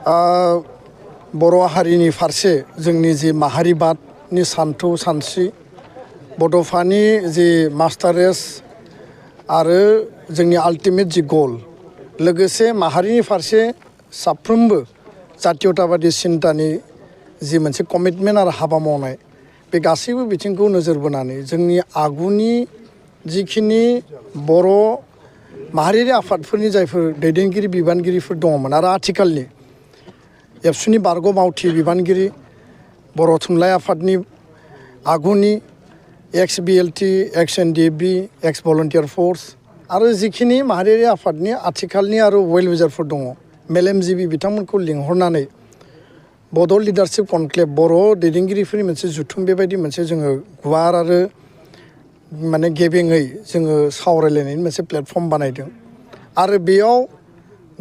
बर' हारिनि फारसे जोंनि जि माहारिबादनि सानथौ सानस्रि बड'फानि जि मास्टार रेस आरो जोंनि आल्टिमेट जि गल लोगोसे माहारिनि फारसे साफ्रोमबो जातीयताबादि सिन्तानि जि मोनसे कमिटमेन्ट आरो हाबा मावनाय बे गासैबो बिथिंखौ नोजोर बोनानै जोंनि आगुनि जिखिनि बर' माहारियारि आफादफोरनि जायफोर दैदेनगिरि बिबानगिरिफोर दङमोन आरो आथिखालनि एबसुनि बारग' मावथि बिबानगिरि बर' थुनलाइ आफादनि आगुनि एक्स BLT एक्स NDFB एक्स भलन्टियार फर्स आरो जिखिनि माहारियारि आफादनि आथिखालनि आरो वेल विजारफोर दङ मेलेमजिबि बिथांमोनखौ लिंहरनानै बड' लिडारशिप कनक्लेभ बर' दैदेनगिरिफोरनि मोनसे जुथुम बेबायदि मोनसे जोङो गुवार आरो माने गेबेङै जोङो सावरायलायनायनि मोनसे प्लेटफर्म बानायदों आरो बेयाव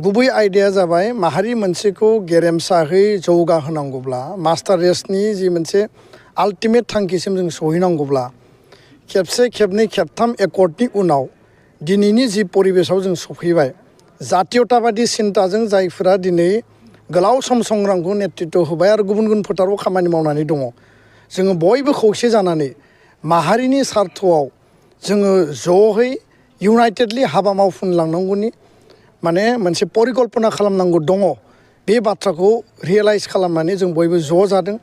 गुबै आयदाया जाबाय माहारि मोनसेखौ गेरेमसाहै जौगाहोनांगौब्ला मास्टार रेसनि जि मोनसे आल्टिमेट थांखिसिम जों सहैनांगौब्ला खेबसे खेबनै खेबथाम एकर्डनि उनाव दिनैनि जि परिबेसाव जों सफैबाय जातीयताबादि सिन्ताजों जायफोरा दिनै गोलाव सम संग्रामखौ नेतृत्व होबाय आरो गुबुन गुबुन फोथाराव खामानि मावनानै दङ जोङो बयबो खौसे जानानै माहारिनि सार्थआव जोङो ज'है इउनाइटेडलि हाबा मावफुंलांनांगौनि माने मोनसे परिकल्पना खालामनांगौ दङ बे बाथ्राखौ रियेलाइज खालामनानै जों बयबो ज' जादों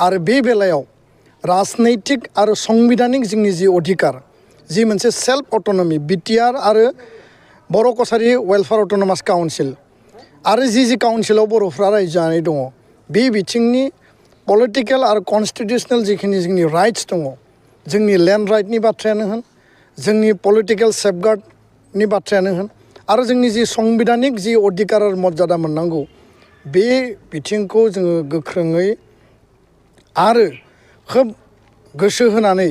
आरो बे बेलायाव राजनैतिक आरो संबिधानिक जोंनि जि अधिकार जि मोनसे सेल्फ अट'नमि BTR आरो बर' कसारि वेलफेयार अट'नमास काउन्सिल आरो जि काउन्सिलाव बर'फ्रा रायजो जानानै दङ बे बिथिंनि पलिटिकेल आरो कनस्टिटिउसनेल जिखिनि जोंनि राइट्स दङ जोंनि लेन्ड राइटनि बाथ्रायानो होन जोंनि पलिटिकेल सेफगार्डनि बाथ्रायानो होन आरो जोंनि जि संबिधानिक जि अधिकार आरो मर्यादा मोननांगौ बे बिथिंखौ जोङो गोख्रोङै आरो खोब गोसो होनानै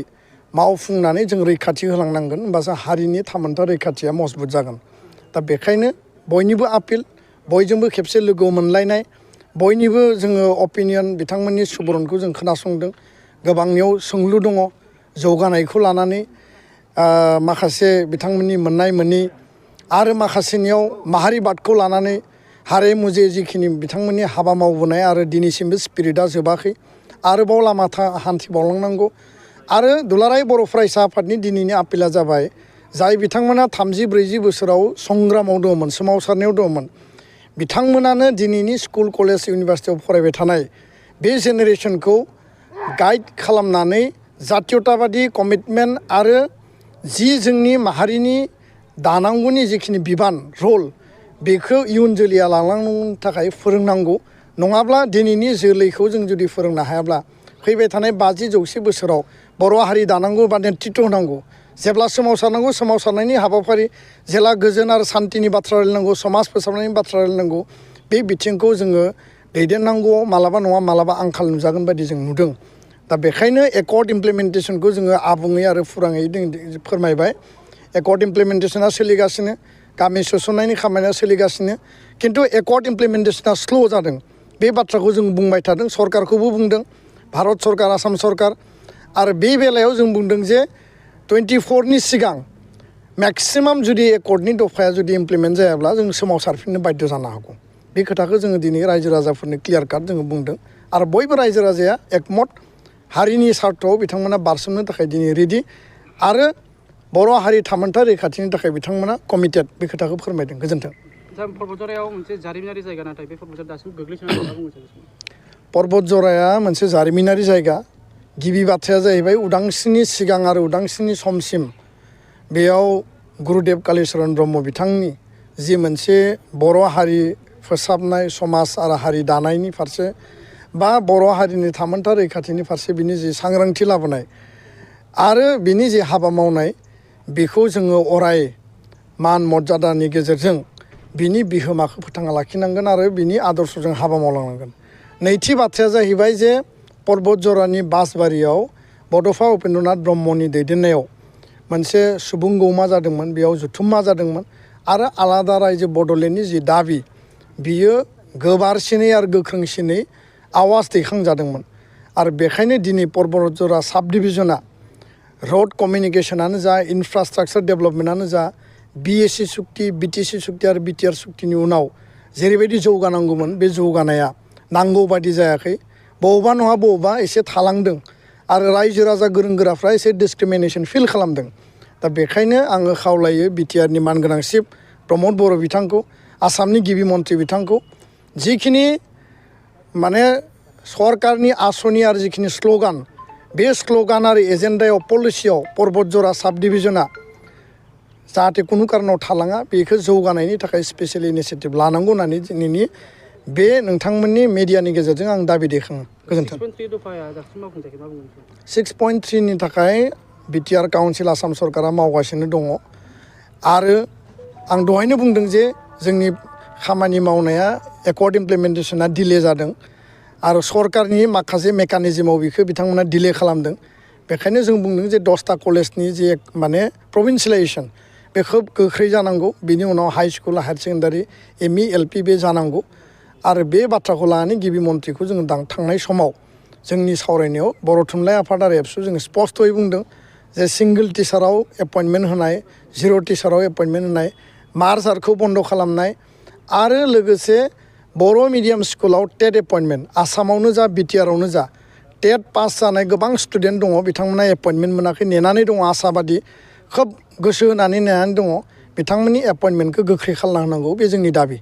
मावफुंनानै जों रैखाथि होलांनांगोन होमबासो हारिनि थामोनथा रैखाथिया मजबुत जागोन दा बेखायनो बयनिबो आपिल बयजोंबो खेबसे लोगो मोनलायनाय बयनिबो जोङो अपिनियन बिथांमोननि सुबुरुनखौ जों खोनासंदों गोबांनियाव सोंलु दङ जौगानायखौ लानानै माखासे बिथांमोननि मोननाय मोनि आरो माखासेनियाव माहारिबादखौ लानानै हारे मुजे जिखिनि बिथांमोननि हाबा मावबोनाय आरो दिनैसिमबो स्पिरिटआ जोबाखै आरोबाव लामा हान्थिबावलांनांगौ आरो दुलाराय बर' फरायसा आफादनि दिनैनि आपिला जाबाय जाय बिथांमोना 30-40 बोसोराव संग्रामाव दङमोन सोमावसारनायाव दङमोन बिथांमोनानो दिनैनि स्कुल कलेज इउनिभारसिटियाव फरायबाय थानाय बे जेनेरेसनखौ गाइड खालामनानै जातीयताबादि कमिटमेन्ट आरो जि जोंनि माहारिनि दानांगौनि जिखिनि बिबान रल बेखौ इयुन जोलैया लांलांनो थाखाय फोरोंनांगौ नङाब्ला दिनैनि जोलैखौ जों जुदि फोरोंनो हायाब्ला फैबाय थानाय 50-100 बोसोराव बर' हारि दानांगौ बा नेतृत्व होनांगौ जेब्ला सोमावसारनांगौ सोमावसारनायनि हाबाफारि जेला गोजोन आरो सान्तिनि बाथ्रा रायलायनांगौ समाज फोसाबनायनि बाथ्रा रायलायनांगौ बे बिथिंखौ जोङो दैदेननांगौआव मालाबा नङा मालाबा आंखाल नुजागोन बायदि जों नुदों दा बेखायनो एकर्ड इमप्लिमेन्टेसनखौ जोङो आबुङै आरो फुराङै फोरमायबाय एकर्ड इमप्लिमेन्टेसना सोलिगासिनो गामि सोसननायनि खामानिया सोलिगासिनो खिन्थु एकर्ड इमप्लिमेन्टेसना स्ल' जादों बे बाथ्राखौ जों बुंबाय थादों सरकारखौबो बुंदों भारत सरकार आसाम सरकार आरो बे बेलायाव जों बुंदों जे 24नि सिगां मेक्सिमाम जुदि एकर्डनि दफाया जुदि इमप्लिमेन्ट जायाब्ला जों सोमावसारफिननो बाध्य जानो हागौ बे खोथाखौ जोङो दिनै रायजो राजाफोरनो क्लियार काट जोङो बुंदों आरो बयबो रायजो राजाया एकमत हारिनि सार्थआव बिथांमोना बारसोमनो थाखाय दिनै रेडि आरो बर' हारि थामोनथा रैखाथिनि थाखाय बिथांमोना कमिटेड बे खोथाखौ फोरमायदों गोजोन्थों पर्बतझरायाव मोनसे जारिमिनारि जायगा नाथाय बे पर्बतझर दासिम गोग्लैसोनानै दं बुंनो पर्बतझराया मोनसे जारिमिनारि जायगा गिबि बाथ्राया जाहैबाय उदांस्रिनि सिगां आरो उदांस्रिनि समसिम बेयाव गुरुदेव कालिचरन ब्रह्म बिथांनि जि मोनसे बर' हारि फोसाबनाय समाज आरो हारि दानायनि फारसे बा बर' हारिनि थामोनथा रैखाथिनि फारसे बिनि जि सांग्रांथि लाबोनाय आरो बिनि जि हाबा मावनाय बेखौ जोङो अराय मान मर्यादानि गेजेरजों बिनि बिहोमाखौ फोथांना लाखिनांगोन आरो बिनि आदर्शजों हाबा मावलांनांगोन नैथि बाथ्राया जाहैबाय जे पर्बतझरानि बासबारियाव बड'फा उपेन्द्रनाथ ब्रह्मनि दैदेननायाव मोनसे सुबुं गौमा जादोंमोन बेयाव जुथुम्मा जादोंमोन आरो आलादा रायजो बड'लेण्डनि जि दाबि बियो गोबारसिनै आरो गोख्रोंसिनै आवाज दैखांजादोंमोन आरो बेखायनो दिनै पर्बतझरा साब डिभिजना रोड कमिउनिकेशनानो जा इनफ्रास्ट्राक्चार डेभेलपमेन्टआनो जा BSc सुक्ति BTC सुक्ति आरो BTR सुक्तिनि उनाव जेरैबायदि जौगानांगौमोन बे जौगानाया नांगौ बादि जायाखै बबावबा नङा बबावबा एसे थालांदों आरो रायजो राजा गोरों गोराफ्रा एसे डिसक्रिमिनेसन फिल खालामदों दा बेखायनो आङो खावलायो बिटिआरनि मानगोनां चिफ प्रमद बर' बिथांखौ आसामनि गिबि मन्थ्रि बिथांखौ जिखिनि माने सरकारनि आसनि आरो जिखिनि स्ल'गान बे स्ल'गान आरो एजेन्डायाव पलिसियाव बतझरा साब डिभिजना जाहाथे कुनु कारनाव थालाङा बेखौ जौगानायनि थाखाय स्पेसियेल इनिसियेटिभ लानांगौ होननानै दिनैनि बे नोंथांमोननि मेडियानि गेजेरजों आं दाबि दैखाङो गोजोन्थों 6.3 नि थाखाय बिटिआर काउन्सिल आसाम सरकारा मावगासिनो दङ आरो आं दहायनो बुंदों जे जोंनि खामानि मावनाया एकर्ड इमप्लिमेन्टेसना डिले जादों आरो सरकारनि माखासे मेकानिजमाव बेखौ बिथांमोना डिले खालामदों बेखायनो जों बुंदों जे 10टा कलेजनि जे माने प्रभिन्सियेलाइजेसन बे खोब गोख्रै जानांगौ बिनि उनाव high school higher secondary ME LP बे जानांगौ आरो बे बाथ्राखौ लानानै गिबि मन्थ्रिखौ जोङो थांनाय समाव जोंनि सावरायनायाव बर' थुनलाइ आफाद आरो एबसु जोङो स्पष्टयै बुंदों जे सिंगोल टिचाराव एपइन्टमेन्ट होनाय 0 टिचाराव एपइन्टमेन्ट होनाय मार्जारखौ बन्द खालामनाय आरो लोगोसे बर' मिडियाम स्कुलाव टेट एपइन्टमेन्ट आसामावनो जा बिटिआरावनो जा टेट पास जानाय गोबां स्टुडेन्ट दङ बिथांमोना एपइन्टमेन्ट मोनाखै नेनानै दङ आसाबादि खोब गोसो होनानै नेनानै दङ बिथांमोननि एपइन्टमेन्टखौ गोख्रै खालामना होनांगौ बे जोंनि दाबि